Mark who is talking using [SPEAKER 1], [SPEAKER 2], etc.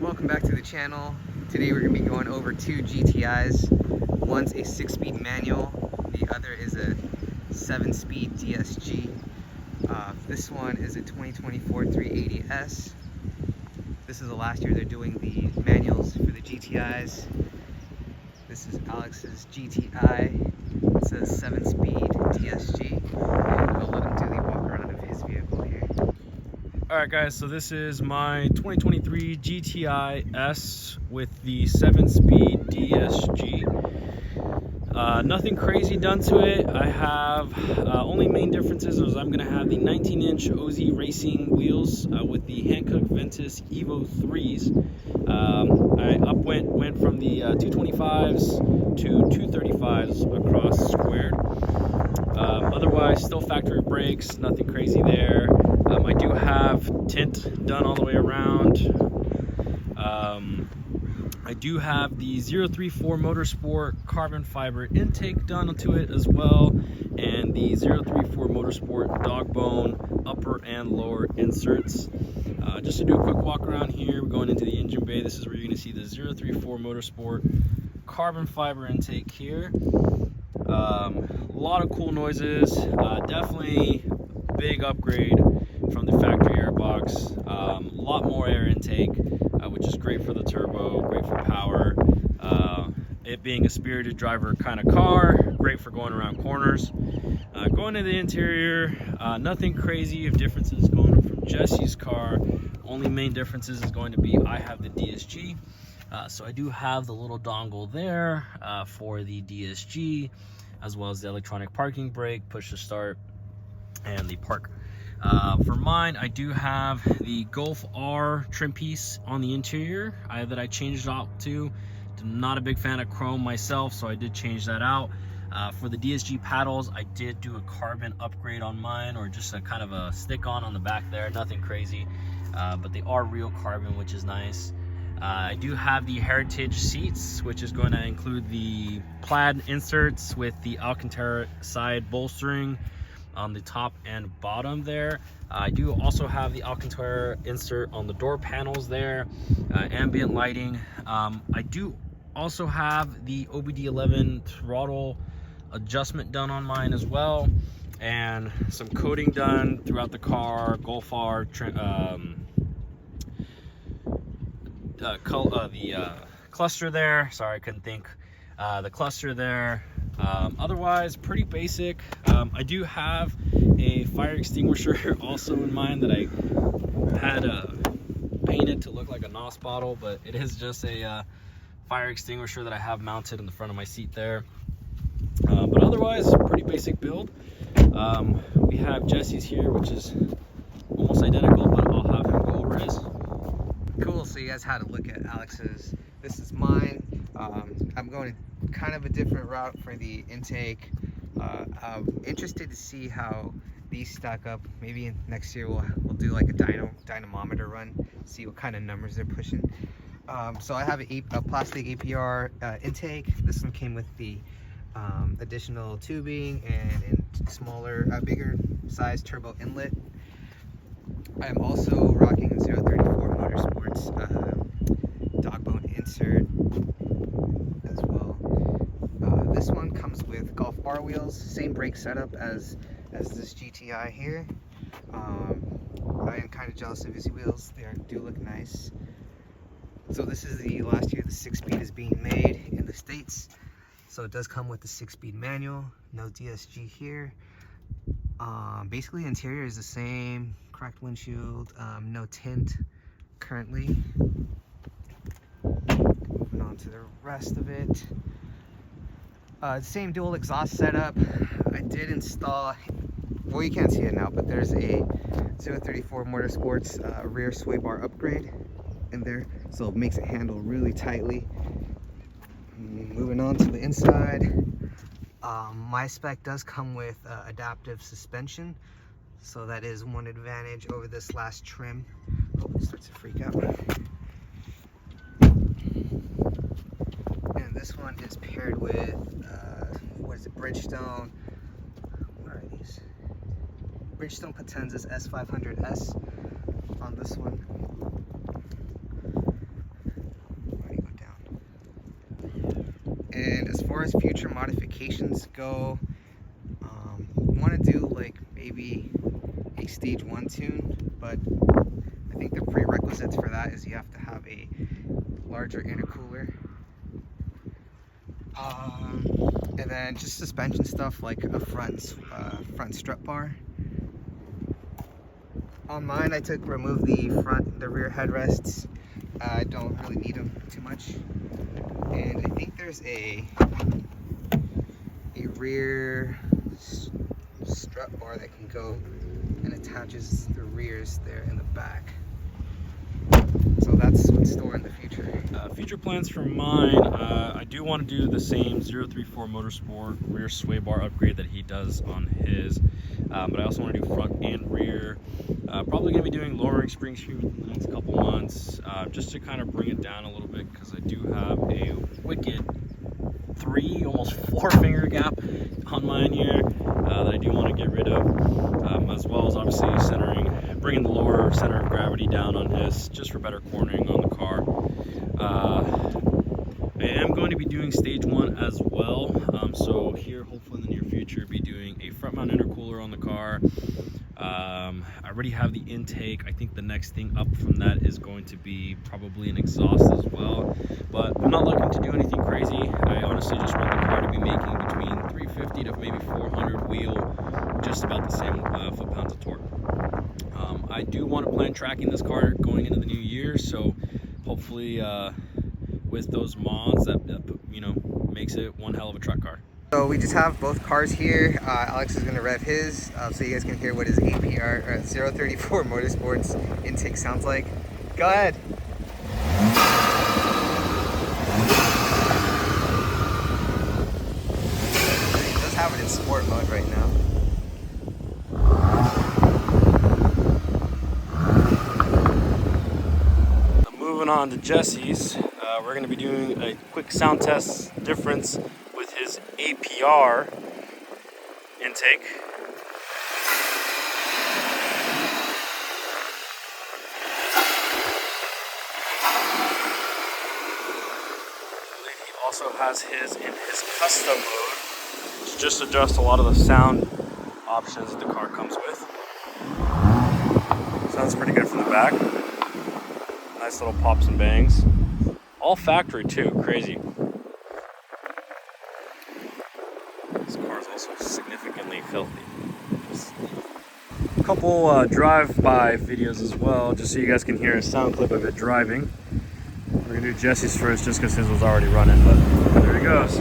[SPEAKER 1] Welcome back to the channel. Today we're going to be going over two GTIs. One's a 6-speed manual, the other is a 7-speed DSG. This one is a 2024 380 S. This is the last year they're doing the manuals for the GTIs. This is Alex's GTI. It's a 7-speed DSG. I'll let him do the walk around of his vehicle here.
[SPEAKER 2] Alright guys, so this is my 2023 GTI S with the 7-speed DSG. Nothing crazy done to it. I have only main differences is I'm going to have the 19-inch OZ Racing wheels with the Hankook Ventus Evo 3s. I went from the 225s to 235s across squared. Otherwise, still factory brakes, nothing crazy there. I do have tint done all the way around. I do have the 034 Motorsport carbon fiber intake done to it as well, and the 034 Motorsport dog bone upper and lower inserts. Just to do a quick walk around here, we're going into the engine bay. This is where you're going to see the 034 Motorsport carbon fiber intake here. A lot of cool noises, definitely big upgrade from the factory airbox. A lot more air intake, which is great for the turbo, great for power. It being a spirited driver kind of car, great for going around corners. Going to the interior, nothing crazy of differences going from Jesse's car. Only main differences is going to be I have the DSG. So I do have the little dongle there for the DSG, as well as the electronic parking brake, push to start, and the park. For mine, I do have the Golf R trim piece on the interior that I changed out to. I'm not a big fan of chrome myself, so I did change that out. For the DSG paddles, I did do a carbon upgrade on mine, or just a kind of a stick-on the back there, nothing crazy, but they are real carbon, which is nice. I do have the Heritage seats, which is going to include the plaid inserts with the Alcantara side bolstering on the top and bottom there. I do also have the Alcantara insert on the door panels there, ambient lighting. I do also have the OBD11 throttle adjustment done on mine as well, and some coating done throughout the car, Golf R cluster there. Sorry, I couldn't think. The cluster there. Otherwise, pretty basic. I do have a fire extinguisher also in mine that I had painted to look like a NOS bottle, but it is just a fire extinguisher that I have mounted in the front of my seat there. But otherwise, pretty basic build. We have Jesse's here, which is almost identical, but I'll have him go over his.
[SPEAKER 1] Cool, so you guys had a look at Alex's. This is mine. I'm going kind of a different route for the intake. I'm interested to see how these stack up. Maybe next year we'll do like a dynamometer run, see what kind of numbers they're pushing. So I have a plastic APR intake. This one came with the additional tubing and smaller, bigger size turbo inlet. I'm also rocking 034 Motorsports dog bone insert as well. This one comes with Golf R wheels, same brake setup as this GTI here. I am kind of jealous of his wheels. They do look nice. So this is the last year the 6-speed is being made in the States. So it does come with the 6-speed manual, no DSG here. Basically interior is the same, cracked windshield, no tint currently. Moving on to the rest of it. Same dual exhaust setup. I did install, well, you can't see it now, but there's a 034 Motorsports rear sway bar upgrade in there, so it makes it handle really tightly. Moving on to the inside. My spec does come with adaptive suspension, so that is one advantage over this last trim. Oh, it starts to freak out. And this one is paired with what is it, Bridgestone? What are these? Bridgestone Potenzas S500S on this one. far as future modifications go, want to do like maybe a stage 1 tune, but I think the prerequisites for that is you have to have a larger intercooler. And then just suspension stuff like a front strut bar. On mine, I removed the rear headrests. I don't really need them too much. And I think there's a rear strut bar that can go and attaches the rears there in the back. So that's what's store in the future.
[SPEAKER 2] Future plans for mine, I do want to do the same 034 Motorsport rear sway bar upgrade that he does on his, but I also want to do front and rear. Probably going to be doing lowering springs here in the next couple months, just to kind of bring it down a little bit, because I do have a wicked 3, almost 4 finger gap on mine here that I do want to get rid of, as well as obviously bringing the lower center of gravity down on his, just for better cornering on the car. I am going to be doing stage 1 as well, so here hopefully in the near future be doing a front mount intercooler on the car. I already have the intake. I think the next thing up from that is going to be probably an exhaust as well, but I'm not looking to do anything crazy. I honestly just want the car to be making between 350 to maybe 400 wheel, just about the same foot-pounds of torque. I do want to plan tracking this car going into the new year, so hopefully with those mods that makes it one hell of a truck car.
[SPEAKER 1] So we just have both cars here. Alex is going to rev his, so you guys can hear what his APR 034 Motorsports intake sounds like. Go ahead. He does have it in sport mode right now.
[SPEAKER 2] Moving on to Jesse's, we're going to be doing a quick sound test difference with his APR intake. He also has his in his custom mode, to just adjust a lot of the sound options that the car comes with. Sounds pretty good from the back. Nice little pops and bangs. All factory too, crazy. This car is also significantly filthy. A couple drive-by videos as well, just so you guys can hear a sound clip of it driving. We're gonna do Jesse's first just because his was already running, but there he goes.